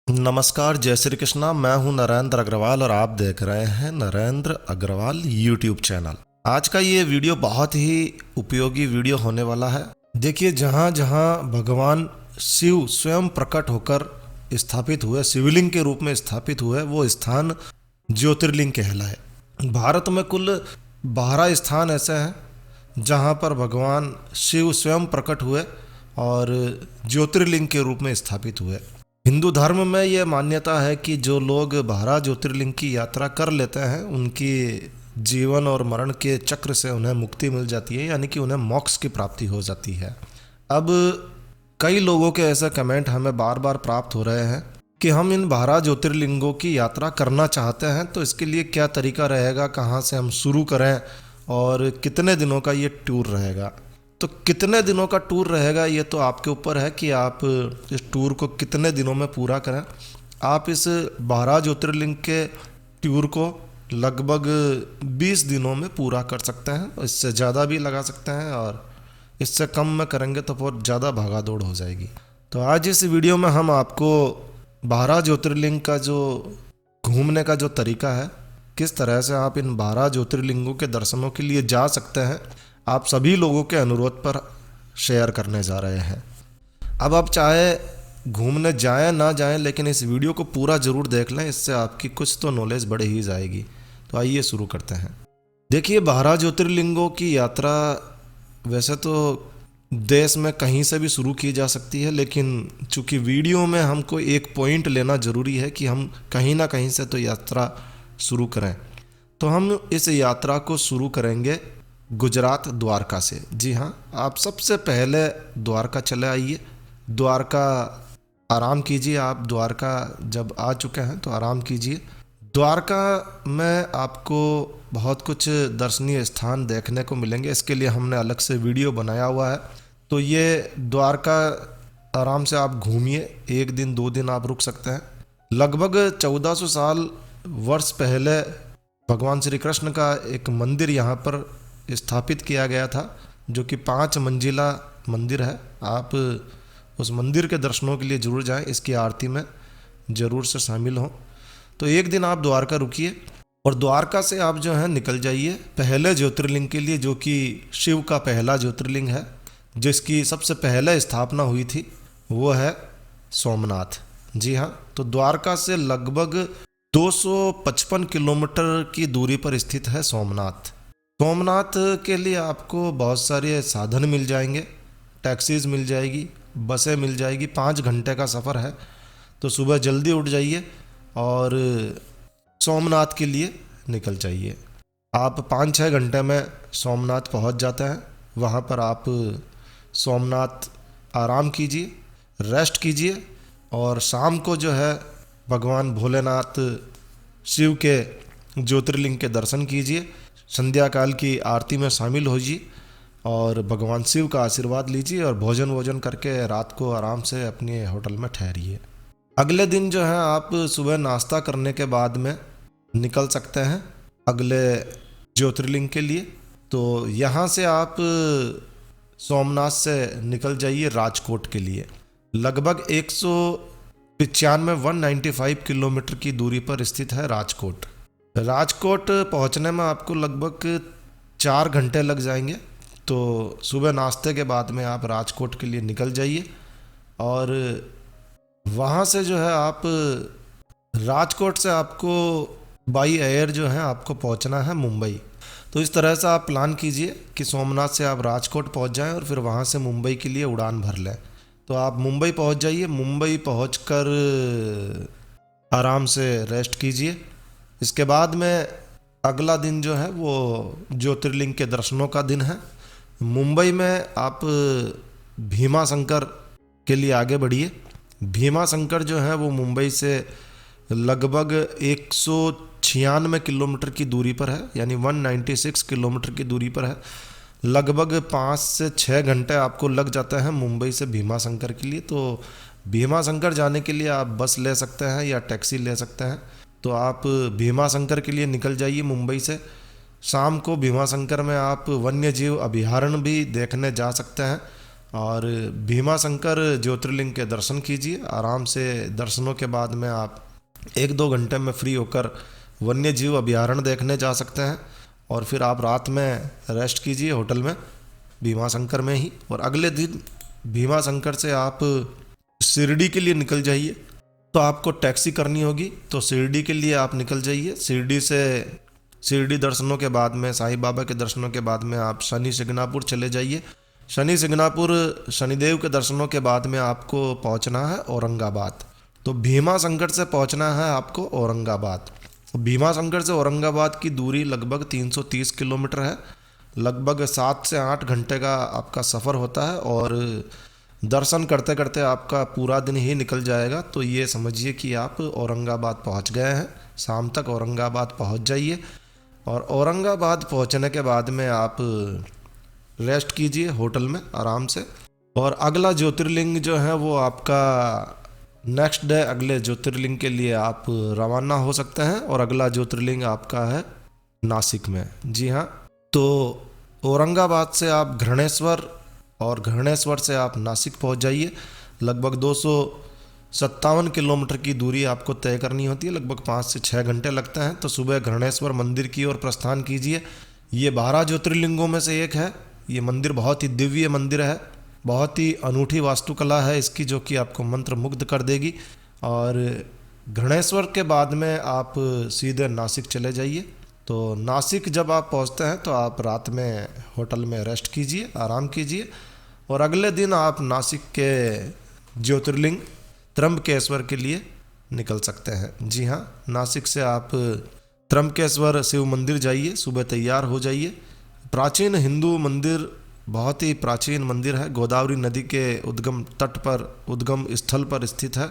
नमस्कार, जय श्री कृष्णा। मैं हूं नरेंद्र अग्रवाल और आप देख रहे हैं नरेंद्र अग्रवाल यूट्यूब चैनल। आज का ये वीडियो बहुत ही उपयोगी वीडियो होने वाला है। देखिए, जहां जहां भगवान शिव स्वयं प्रकट होकर स्थापित हुए, शिवलिंग के रूप में स्थापित हुए, वो स्थान ज्योतिर्लिंग कहलाए। भारत में कुल 12 स्थान ऐसे हैं जहां पर भगवान शिव स्वयं प्रकट हुए और ज्योतिर्लिंग के रूप में स्थापित हुए। हिंदू धर्म में यह मान्यता है कि जो लोग 12 ज्योतिर्लिंग की यात्रा कर लेते हैं उनकी जीवन और मरण के चक्र से उन्हें मुक्ति मिल जाती है, यानी कि उन्हें मोक्ष की प्राप्ति हो जाती है। अब कई लोगों के ऐसे कमेंट हमें बार बार प्राप्त हो रहे हैं कि हम इन 12 ज्योतिर्लिंगों की यात्रा करना चाहते हैं, तो इसके लिए क्या तरीका रहेगा, कहाँ से हम शुरू करें और कितने दिनों का ये टूर रहेगा। तो कितने दिनों का टूर रहेगा ये तो आपके ऊपर है कि आप इस टूर को कितने दिनों में पूरा करें। आप इस 12 ज्योतिर्लिंग के टूर को लगभग 20 दिनों में पूरा कर सकते हैं, इससे ज़्यादा भी लगा सकते हैं और इससे कम में करेंगे तो बहुत ज़्यादा भागा दौड़ हो जाएगी। तो आज इस वीडियो में हम आपको 12 ज्योतिर्लिंग का जो घूमने का जो तरीका है, किस तरह से आप इन 12 ज्योतिर्लिंगों के दर्शनों के लिए जा सकते हैं, आप सभी लोगों के अनुरोध पर शेयर करने जा रहे हैं। अब आप चाहे घूमने जाएं ना जाएं, लेकिन इस वीडियो को पूरा ज़रूर देख लें, इससे आपकी कुछ तो नॉलेज बढ़ ही जाएगी। तो आइए शुरू करते हैं। देखिए, 12 ज्योतिर्लिंगों की यात्रा वैसे तो देश में कहीं से भी शुरू की जा सकती है, लेकिन चूंकि वीडियो में हमको एक पॉइंट लेना ज़रूरी है कि हम कहीं ना कहीं से तो यात्रा शुरू करें। तो हम इस यात्रा को शुरू करेंगे गुजरात द्वारका से। जी हाँ, आप सबसे पहले द्वारका चले आइए। द्वारका आराम कीजिए। आप द्वारका जब आ चुके हैं तो आराम कीजिए। द्वारका में आपको बहुत कुछ दर्शनीय स्थान देखने को मिलेंगे, इसके लिए हमने अलग से वीडियो बनाया हुआ है। तो ये द्वारका आराम से आप घूमिए, 1 दिन 2 दिन आप रुक सकते हैं। लगभग 1400 साल वर्ष पहले भगवान श्री कृष्ण का एक मंदिर यहाँ पर स्थापित किया गया था, जो कि 5 मंजिला मंदिर है। आप उस मंदिर के दर्शनों के लिए ज़रूर जाएं, इसकी आरती में ज़रूर से शामिल हों। तो 1 दिन आप द्वारका रुकिए और द्वारका से आप जो है निकल जाइए पहले ज्योतिर्लिंग के लिए, जो कि शिव का पहला ज्योतिर्लिंग है, जिसकी सबसे पहले स्थापना हुई थी, वो है सोमनाथ। जी हाँ, तो द्वारका से लगभग 255 किलोमीटर की दूरी पर स्थित है सोमनाथ। सोमनाथ के लिए आपको बहुत सारे साधन मिल जाएंगे, टैक्सीज मिल जाएगी, बसें मिल जाएगी। 5 घंटे का सफ़र है, तो सुबह जल्दी उठ जाइए और सोमनाथ के लिए निकल जाइए। आप 5-6 घंटे में सोमनाथ पहुंच जाते हैं। वहां पर आप सोमनाथ आराम कीजिए, रेस्ट कीजिए और शाम को जो है भगवान भोलेनाथ शिव के ज्योतिर्लिंग के दर्शन कीजिए। संध्या काल की आरती में शामिल होइए और भगवान शिव का आशीर्वाद लीजिए और भोजन करके रात को आराम से अपने होटल में ठहरिए। अगले दिन जो है आप सुबह नाश्ता करने के बाद में निकल सकते हैं अगले ज्योतिर्लिंग के लिए। तो यहाँ से आप सोमनाथ से निकल जाइए राजकोट के लिए। लगभग 195 किलोमीटर की दूरी पर स्थित है राजकोट। राजकोट पहुंचने में आपको लगभग 4 घंटे लग जाएंगे। तो सुबह नाश्ते के बाद में आप राजकोट के लिए निकल जाइए और वहाँ से जो है आप राजकोट से आपको बाई एयर जो है आपको पहुँचना है मुंबई। तो इस तरह से आप प्लान कीजिए कि सोमनाथ से आप राजकोट पहुँच जाएं और फिर वहाँ से मुंबई के लिए उड़ान भर लें। तो आप मुंबई पहुँच जाइए। मुंबई पहुँचकर आराम से रेस्ट कीजिए। इसके बाद में अगला दिन जो है वो ज्योतिर्लिंग के दर्शनों का दिन है। मुंबई में आप भीमा शंकर के लिए आगे बढ़िए। भीमा शंकर जो है वो मुंबई से लगभग 196 किलोमीटर की दूरी पर है, यानी 196 किलोमीटर की दूरी पर है। लगभग 5 से 6 घंटे आपको लग जाता है मुंबई से भीमा शंकर के लिए। तो भीमा शंकर जाने के लिए आप बस ले सकते हैं या टैक्सी ले सकते हैं। तो आप भीमा शंकर के लिए निकल जाइए मुंबई से। शाम को भीमा शंकर में आप वन्य जीव अभयारण्य भी देखने जा सकते हैं और भीमा शंकर ज्योतिर्लिंग के दर्शन कीजिए आराम से। दर्शनों के बाद में आप 1-2 घंटे में फ्री होकर वन्य जीव अभयारण्य देखने जा सकते हैं। और फिर आप रात में रेस्ट कीजिए होटल में भीमा शंकर में ही। और अगले दिन भीमा शंकर से आप शिरडी के लिए निकल जाइए। तो आपको टैक्सी करनी होगी, तो शिरडी के लिए आप निकल जाइए। शिरडी दर्शनों के बाद में, साईं बाबा के दर्शनों के बाद में आप शनि सिंगनापुर चले जाइए। शनि सिंगनापुर शनिदेव के दर्शनों के बाद में आपको पहुंचना है औरंगाबाद। तो भीमा शंकर से पहुंचना है आपको औरंगाबाद। भीमा शंकर से औरंगाबाद की दूरी लगभग 330 किलोमीटर है। लगभग 7 से 8 घंटे का आपका सफ़र होता है और दर्शन करते करते आपका पूरा दिन ही निकल जाएगा। तो ये समझिए कि आप औरंगाबाद पहुंच गए हैं। शाम तक औरंगाबाद पहुंच जाइए और औरंगाबाद पहुंचने के बाद में आप रेस्ट कीजिए होटल में आराम से। और अगला ज्योतिर्लिंग जो है वो आपका नेक्स्ट डे अगले ज्योतिर्लिंग के लिए आप रवाना हो सकते हैं। और अगला ज्योतिर्लिंग आपका है नासिक में। जी हाँ, तो औरंगाबाद से आप घृणेश्वर और घृणेश्वर से आप नासिक पहुंच जाइए। लगभग 257 किलोमीटर की दूरी आपको तय करनी होती है। लगभग 5 से 6 घंटे लगते हैं। तो सुबह घृणेश्वर मंदिर की ओर प्रस्थान कीजिए। ये 12 ज्योतिर्लिंगों में से एक है। ये मंदिर बहुत ही दिव्य मंदिर है, बहुत ही अनूठी वास्तुकला है इसकी, जो कि आपको मंत्र मुग्ध कर देगी। और घृणेश्वर के बाद में आप सीधे नासिक चले जाइए। तो नासिक जब आप पहुंचते हैं तो आप रात में होटल में रेस्ट कीजिए, आराम कीजिए। और अगले दिन आप नासिक के ज्योतिर्लिंग त्र्यंबकेश्वर के लिए निकल सकते हैं। जी हाँ, नासिक से आप त्र्यंबकेश्वर शिव मंदिर जाइए, सुबह तैयार हो जाइए। प्राचीन हिंदू मंदिर, बहुत ही प्राचीन मंदिर है। गोदावरी नदी के उद्गम तट पर, उद्गम स्थल पर स्थित है,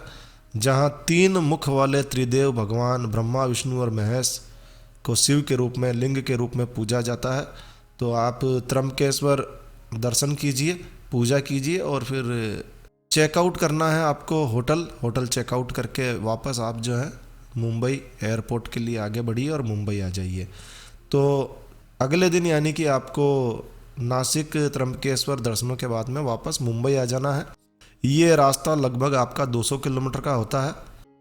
जहाँ 3 मुख वाले त्रिदेव भगवान ब्रह्मा विष्णु और महेश को शिव के रूप में, लिंग के रूप में पूजा जाता है। तो आप त्र्यंबकेश्वर दर्शन कीजिए, पूजा कीजिए और फिर चेकआउट करना है आपको होटल चेकआउट करके वापस आप जो है मुंबई एयरपोर्ट के लिए आगे बढ़िए और मुंबई आ जाइए। तो अगले दिन यानी कि आपको नासिक त्र्यंबकेश्वर दर्शनों के बाद में वापस मुंबई आ जाना है। ये रास्ता लगभग आपका 200 किलोमीटर का होता है।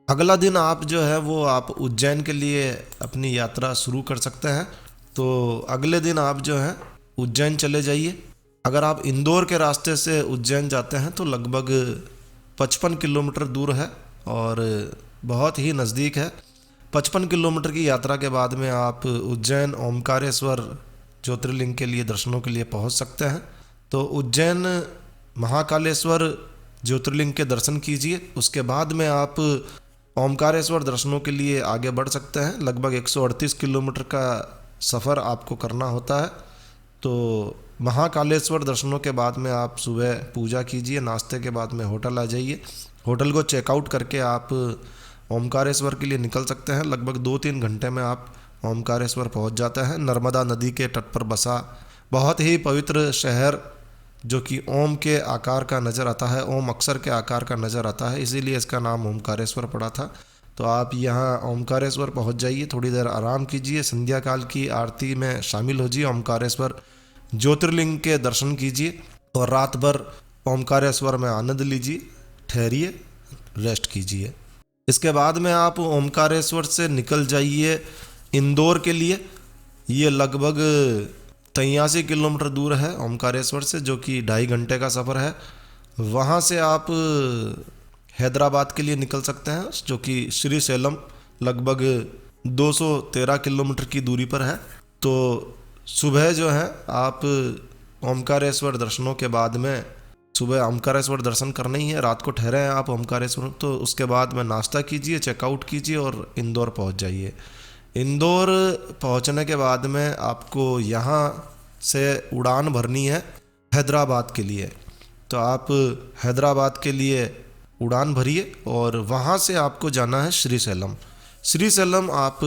अगला दिन आप जो है वो आप उज्जैन के लिए अपनी यात्रा शुरू कर सकते हैं। तो अगले दिन आप जो है उज्जैन चले जाइए। अगर आप इंदौर के रास्ते से उज्जैन जाते हैं तो लगभग 55 किलोमीटर दूर है और बहुत ही नज़दीक है। 55 किलोमीटर की यात्रा के बाद में आप उज्जैन ओमकारेश्वर ज्योतिर्लिंग के लिए दर्शनों के लिए पहुंच सकते हैं। तो उज्जैन महाकालेश्वर ज्योतिर्लिंग के दर्शन कीजिए। उसके बाद में आप ओमकारेश्वर दर्शनों के लिए आगे बढ़ सकते हैं। लगभग 138 किलोमीटर का सफ़र आपको करना होता है। तो महाकालेश्वर दर्शनों के बाद में आप सुबह पूजा कीजिए, नाश्ते के बाद में होटल आ जाइए। होटल को चेकआउट करके आप ओमकारेश्वर के लिए निकल सकते हैं। लगभग 2-3 घंटे में आप ओमकारेश्वर पहुंच जाते हैं। नर्मदा नदी के तट पर बसा बहुत ही पवित्र शहर, जो कि ओम के आकार का नज़र आता है, ओम अक्षर के आकार का नज़र आता है, इसीलिए इसका नाम ओमकारेश्वर पड़ा था। तो आप यहाँ ओमकारेश्वर पहुँच जाइए, थोड़ी देर आराम कीजिए, संध्या काल की आरती में शामिल हो जाइए, ओमकारेश्वर ज्योतिर्लिंग के दर्शन कीजिए और रात भर ओमकारेश्वर में आनंद लीजिए, ठहरिए, रेस्ट कीजिए। इसके बाद में आप ओमकारेश्वर से निकल जाइए इंदौर के लिए। ये लगभग 83 किलोमीटर दूर है ओमकारेश्वर से, जो कि 2.5 घंटे का सफ़र है। वहाँ से आप हैदराबाद के लिए निकल सकते हैं, जो कि श्रीशैलम लगभग 213 किलोमीटर की दूरी पर है। तो सुबह जो है आप ओमकारेश्वर दर्शनों के बाद में, सुबह ओमकारेश्वर दर्शन करना ही है, रात को ठहरे हैं आप ओमकारेश्वर, तो उसके बाद में नाश्ता कीजिए, चेकआउट कीजिए और इंदौर पहुंच जाइए। इंदौर पहुंचने के बाद में आपको यहाँ से उड़ान भरनी है हैदराबाद के लिए। तो आप हैदराबाद के लिए उड़ान भरिए और वहाँ से आपको जाना है श्रीशैलम। श्रीशैलम आप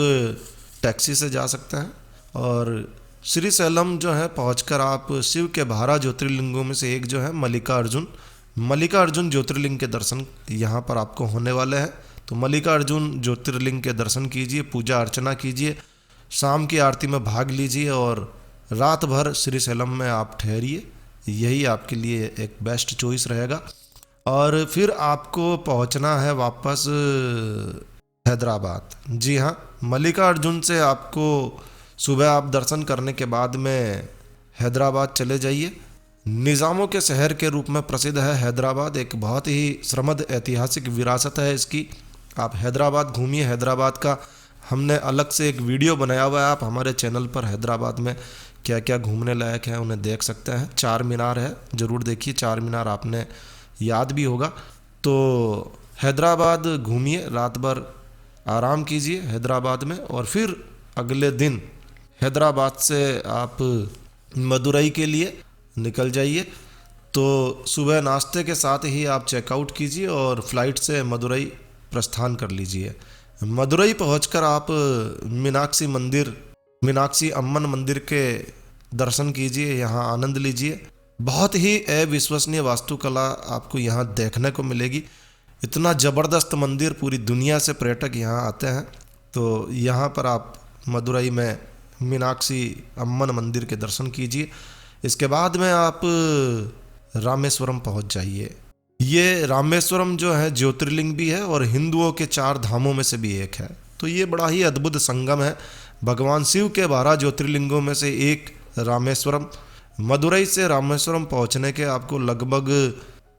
टैक्सी से जा सकते हैं और श्रीशैलम जो है पहुंचकर आप शिव के 12 ज्योतिर्लिंगों में से एक जो है मल्लिकार्जुन ज्योतिर्लिंग के दर्शन यहाँ पर आपको होने वाले हैं। तो मल्लिकार्जुन ज्योतिर्लिंग के दर्शन कीजिए, पूजा अर्चना कीजिए, शाम की आरती में भाग लीजिए और रात भर श्रीशैलम में आप ठहरिए, यही आपके लिए एक बेस्ट चॉइस रहेगा। और फिर आपको पहुंचना है वापस हैदराबाद। जी हाँ, मल्लिकार्जुन से आपको सुबह आप दर्शन करने के बाद में हैदराबाद चले जाइए। निज़ामों के शहर के रूप में प्रसिद्ध है हैदराबाद, एक बहुत ही समृद्ध ऐतिहासिक विरासत है इसकी। आप हैदराबाद घूमिए। हैदराबाद का हमने अलग से एक वीडियो बनाया हुआ है, आप हमारे चैनल पर हैदराबाद में क्या क्या घूमने लायक है उन्हें देख सकते हैं। चार मीनार है, ज़रूर देखिए। चार मीनार आपने याद भी होगा। तो हैदराबाद घूमिए, रात भर आराम कीजिए हैदराबाद में, और फिर अगले दिन हैदराबाद से आप मदुरई के लिए निकल जाइए। तो सुबह नाश्ते के साथ ही आप चेकआउट कीजिए और फ्लाइट से मदुरई प्रस्थान कर लीजिए। मदुरई पहुंचकर आप मीनाक्षी अम्मन मंदिर के दर्शन कीजिए, यहाँ आनंद लीजिए। बहुत ही अविश्वसनीय वास्तुकला आपको यहाँ देखने को मिलेगी। इतना ज़बरदस्त मंदिर, पूरी दुनिया से पर्यटक यहाँ आते हैं। तो यहाँ पर आप मदुरई में मीनाक्षी अम्मन मंदिर के दर्शन कीजिए। इसके बाद में आप रामेश्वरम पहुँच जाइए। ये रामेश्वरम जो है ज्योतिर्लिंग भी है और हिंदुओं के 4 धामों में से भी एक है। तो ये बड़ा ही अद्भुत संगम है। भगवान शिव के 12 ज्योतिर्लिंगों में से एक रामेश्वरम। मदुरई से रामेश्वरम पहुंचने के आपको लगभग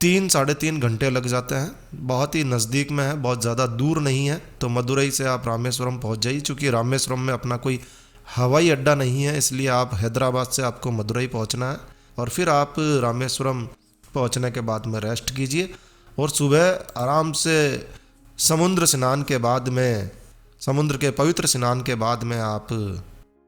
3 साढ़े 3 घंटे लग जाते हैं। बहुत ही नज़दीक में है, बहुत ज़्यादा दूर नहीं है। तो मदुरई से आप रामेश्वरम पहुंच जाइए। चूँकि रामेश्वरम में अपना कोई हवाई अड्डा नहीं है, इसलिए आप हैदराबाद से आपको मदुरई पहुंचना है। और फिर आप रामेश्वरम पहुंचने के बाद में रेस्ट कीजिए और सुबह आराम से समुद्र के पवित्र स्नान के बाद में आप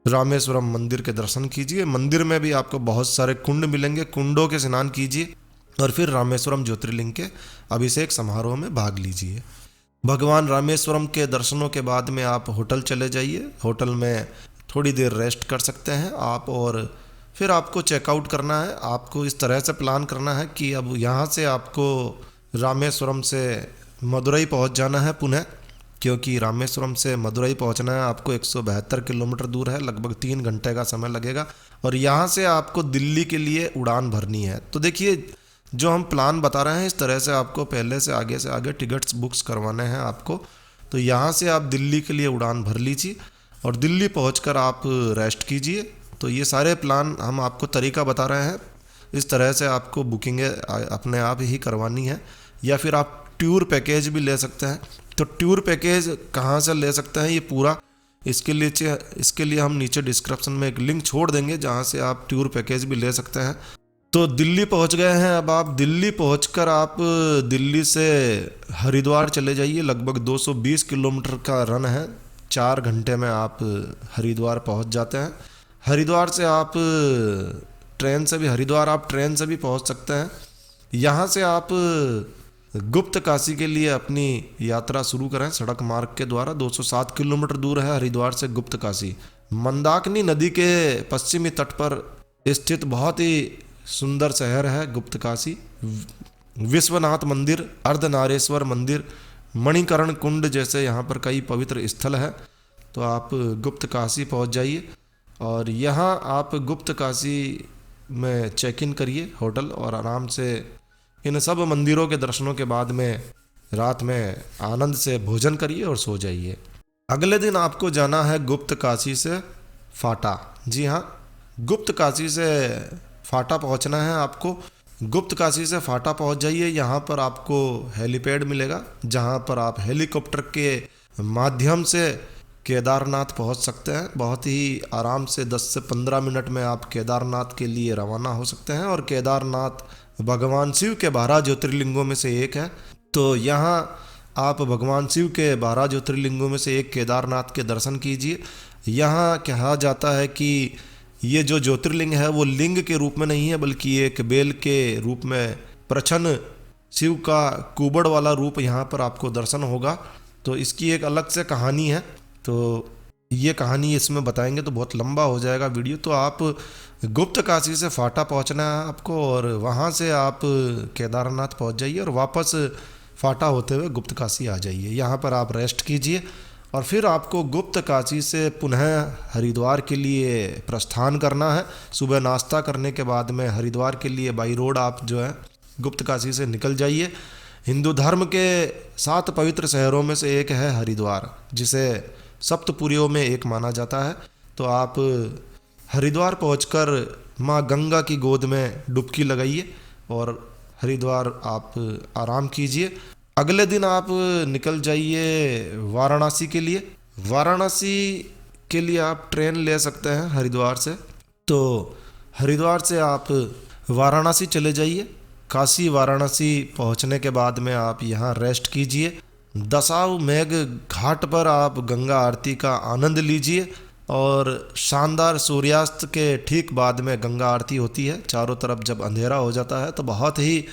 रामेश्वरम मंदिर के दर्शन कीजिए। मंदिर में भी आपको बहुत सारे कुंड मिलेंगे, कुंडों के स्नान कीजिए और फिर रामेश्वरम ज्योतिर्लिंग के अभिषेक समारोह में भाग लीजिए। भगवान रामेश्वरम के दर्शनों के बाद में आप होटल चले जाइए। होटल में थोड़ी देर रेस्ट कर सकते हैं आप, और फिर आपको चेकआउट करना है। आपको इस तरह से प्लान करना है कि अब यहाँ से आपको रामेश्वरम से मदुरई पहुँच जाना है पुनः, क्योंकि रामेश्वरम से मदुरई पहुँचना है आपको 172 किलोमीटर दूर है, लगभग 3 घंटे का समय लगेगा। और यहाँ से आपको दिल्ली के लिए उड़ान भरनी है। तो देखिए, जो हम प्लान बता रहे हैं इस तरह से आपको पहले से आगे टिकट्स बुक्स करवाने हैं आपको। तो यहाँ से आप दिल्ली के लिए उड़ान भर लीजिए और दिल्ली पहुँचकर आप रेस्ट कीजिए। तो ये सारे प्लान हम आपको तरीका बता रहे हैं, इस तरह से आपको बुकिंगें अपने आप ही करवानी है। या फिर आप टूर पैकेज भी ले सकते हैं। तो टूर पैकेज कहाँ से ले सकते हैं ये पूरा, इसके लिए हम नीचे डिस्क्रिप्शन में एक लिंक छोड़ देंगे जहाँ से आप टूर पैकेज भी ले सकते हैं। तो दिल्ली पहुँच गए हैं। अब आप दिल्ली पहुँचकर आप दिल्ली से हरिद्वार चले जाइए। लगभग 220 किलोमीटर का रन है, 4 घंटे में आप हरिद्वार पहुँच जाते हैं। हरिद्वार से आप ट्रेन से भी पहुंच सकते हैं। यहाँ से आप गुप्त काशी के लिए अपनी यात्रा शुरू करें सड़क मार्ग के द्वारा। 207 किलोमीटर दूर है हरिद्वार से गुप्त काशी। मंदाकिनी नदी के पश्चिमी तट पर स्थित बहुत ही सुंदर शहर है गुप्त काशी। विश्वनाथ मंदिर, अर्धनारेश्वर मंदिर, मणिकर्ण कुंड जैसे यहाँ पर कई पवित्र स्थल है। तो आप गुप्त काशी पहुँच जाइए और यहाँ आप गुप्त काशी में चेक इन करिए होटल, और आराम से इन सब मंदिरों के दर्शनों के बाद में रात में आनंद से भोजन करिए और सो जाइए। अगले दिन आपको जाना है गुप्त काशी से फाटा। जी हाँ, गुप्त काशी से फाटा पहुँचना है आपको। गुप्त काशी से फाटा पहुँच जाइए। यहाँ पर आपको हेलीपैड मिलेगा जहाँ पर आप हेलीकॉप्टर के माध्यम से केदारनाथ पहुंच सकते हैं। बहुत ही आराम से 10 से 15 मिनट में आप केदारनाथ के लिए रवाना हो सकते हैं। और केदारनाथ भगवान शिव के 12 ज्योतिर्लिंगों में से एक है। तो यहाँ आप भगवान शिव के 12 ज्योतिर्लिंगों में से एक केदारनाथ के दर्शन कीजिए। यहाँ कहा जाता है कि ये जो ज्योतिर्लिंग है वो लिंग के रूप में नहीं है, बल्कि एक बेल के रूप में प्रच्छन्न शिव का कुबड़ वाला रूप यहाँ पर आपको दर्शन होगा। तो इसकी एक अलग से कहानी है, तो ये कहानी इसमें बताएंगे तो बहुत लंबा हो जाएगा वीडियो। तो आप गुप्त काशी से फाटा पहुंचना है आपको और वहां से आप केदारनाथ पहुंच जाइए और वापस फाटा होते हुए गुप्त काशी आ जाइए। यहाँ पर आप रेस्ट कीजिए और फिर आपको गुप्त काशी से पुनः हरिद्वार के लिए प्रस्थान करना है। सुबह नाश्ता करने के बाद में हरिद्वार के लिए बाई रोड आप जो है गुप्त काशी से निकल जाइए। हिंदू धर्म के 7 पवित्र शहरों में से एक है हरिद्वार, जिसे सप्तपुरियों में एक माना जाता है। तो आप हरिद्वार पहुंचकर माँ गंगा की गोद में डुबकी लगाइए और हरिद्वार आप आराम कीजिए। अगले दिन आप निकल जाइए वाराणसी के लिए। वाराणसी के लिए आप ट्रेन ले सकते हैं हरिद्वार से। तो हरिद्वार से आप वाराणसी चले जाइए। काशी वाराणसी पहुंचने के बाद में आप यहाँ रेस्ट कीजिए। दशाव मेघ घाट पर आप गंगा आरती का आनंद लीजिए और शानदार सूर्यास्त के ठीक बाद में गंगा आरती होती है। चारों तरफ जब अंधेरा हो जाता है तो बहुत ही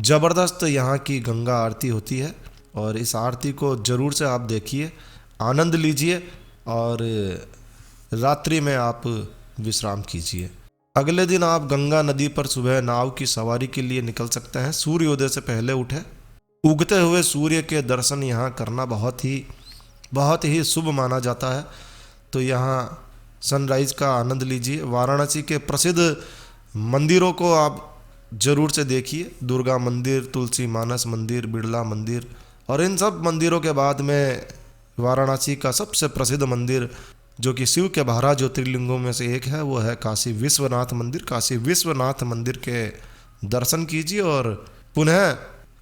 ज़बरदस्त यहाँ की गंगा आरती होती है और इस आरती को ज़रूर से आप देखिए, आनंद लीजिए और रात्रि में आप विश्राम कीजिए। अगले दिन आप गंगा नदी पर सुबह नाव की सवारी के लिए निकल सकते हैं। सूर्योदय से पहले उठे उगते हुए सूर्य के दर्शन यहाँ करना बहुत ही शुभ माना जाता है। तो यहाँ सनराइज का आनंद लीजिए। वाराणसी के प्रसिद्ध मंदिरों को आप जरूर से देखिए। दुर्गा मंदिर, तुलसी मानस मंदिर, बिड़ला मंदिर, और इन सब मंदिरों के बाद में वाराणसी का सबसे प्रसिद्ध मंदिर जो कि शिव के 12 ज्योतिर्लिंगों में से एक है, वो है काशी विश्वनाथ मंदिर। काशी विश्वनाथ मंदिर के दर्शन कीजिए और पुनः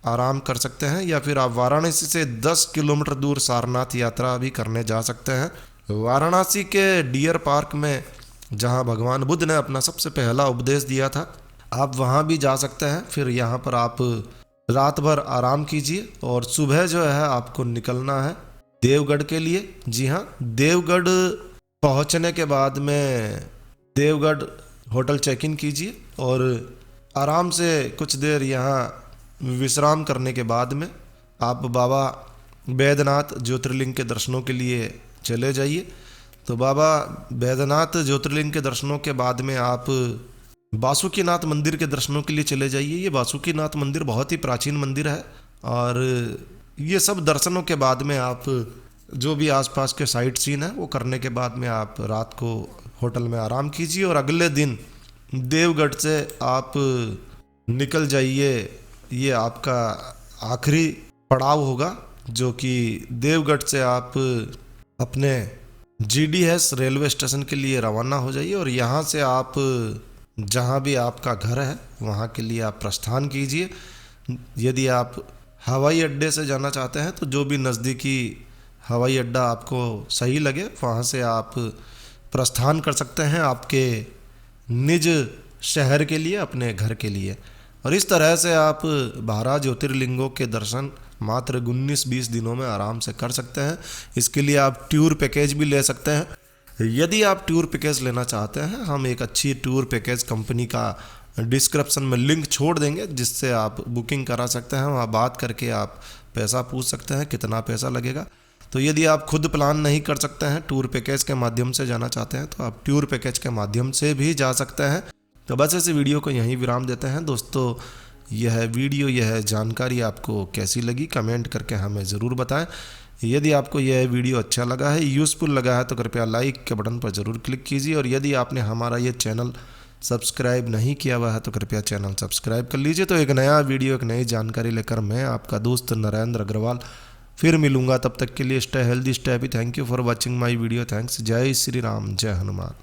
आराम कर सकते हैं। या फिर आप वाराणसी से 10 किलोमीटर दूर सारनाथ यात्रा भी करने जा सकते हैं। वाराणसी के डियर पार्क में जहां भगवान बुद्ध ने अपना सबसे पहला उपदेश दिया था, आप वहां भी जा सकते हैं। फिर यहाँ पर आप रात भर आराम कीजिए और सुबह जो है आपको निकलना है देवगढ़ के लिए। जी हाँ, देवगढ़ पहुँचने के बाद में देवगढ़ होटल चेक इन कीजिए और आराम से कुछ देर यहाँ विश्राम करने के बाद में आप बाबा बैद्यनाथ ज्योतिर्लिंग के दर्शनों के लिए चले जाइए। तो बाबा बैद्यनाथ ज्योतिर्लिंग के दर्शनों के बाद में आप बासुकीनाथ मंदिर के दर्शनों के लिए चले जाइए। ये बासुकीनाथ मंदिर बहुत ही प्राचीन मंदिर है और ये सब दर्शनों के बाद में आप जो भी आसपास के साइट सीन है वो करने के बाद में आप रात को होटल में आराम कीजिए और अगले दिन देवगढ़ से आप निकल जाइए। ये आपका आखिरी पड़ाव होगा जो कि देवगढ़ से आप अपने GDS रेलवे स्टेशन के लिए रवाना हो जाइए और यहाँ से आप जहाँ भी आपका घर है वहाँ के लिए आप प्रस्थान कीजिए। यदि आप हवाई अड्डे से जाना चाहते हैं तो जो भी नज़दीकी हवाई अड्डा आपको सही लगे वहाँ से आप प्रस्थान कर सकते हैं आपके निज शहर के लिए, अपने घर के लिए। और इस तरह से आप 12 ज्योतिर्लिंगों के दर्शन मात्र 19-20 दिनों में आराम से कर सकते हैं। इसके लिए आप टूर पैकेज भी ले सकते हैं। यदि आप टूर पैकेज लेना चाहते हैं, हम एक अच्छी टूर पैकेज कंपनी का डिस्क्रिप्शन में लिंक छोड़ देंगे जिससे आप बुकिंग करा सकते हैं। वहाँ बात करके आप पैसा पूछ सकते हैं कितना पैसा लगेगा। तो यदि आप खुद प्लान नहीं कर सकते हैं, टूर पैकेज के माध्यम से जाना चाहते हैं, तो आप टूर पैकेज के माध्यम से भी जा सकते हैं। तो बस इस वीडियो को यहीं विराम देते हैं। दोस्तों, यह जानकारी आपको कैसी लगी कमेंट करके हमें ज़रूर बताएं। यदि आपको यह वीडियो अच्छा लगा है, यूज़फुल लगा है, तो कृपया लाइक के बटन पर ज़रूर क्लिक कीजिए और यदि आपने हमारा ये चैनल सब्सक्राइब नहीं किया हुआ है तो कृपया चैनल सब्सक्राइब कर लीजिए। तो एक नया वीडियो, एक नई जानकारी लेकर मैं आपका दोस्त नरेंद्र अग्रवाल फिर मिलूंगा। तब तक के लिए stay healthy, stay happy. Thank you for watching my video. Thanks. जय श्री राम, जय हनुमान।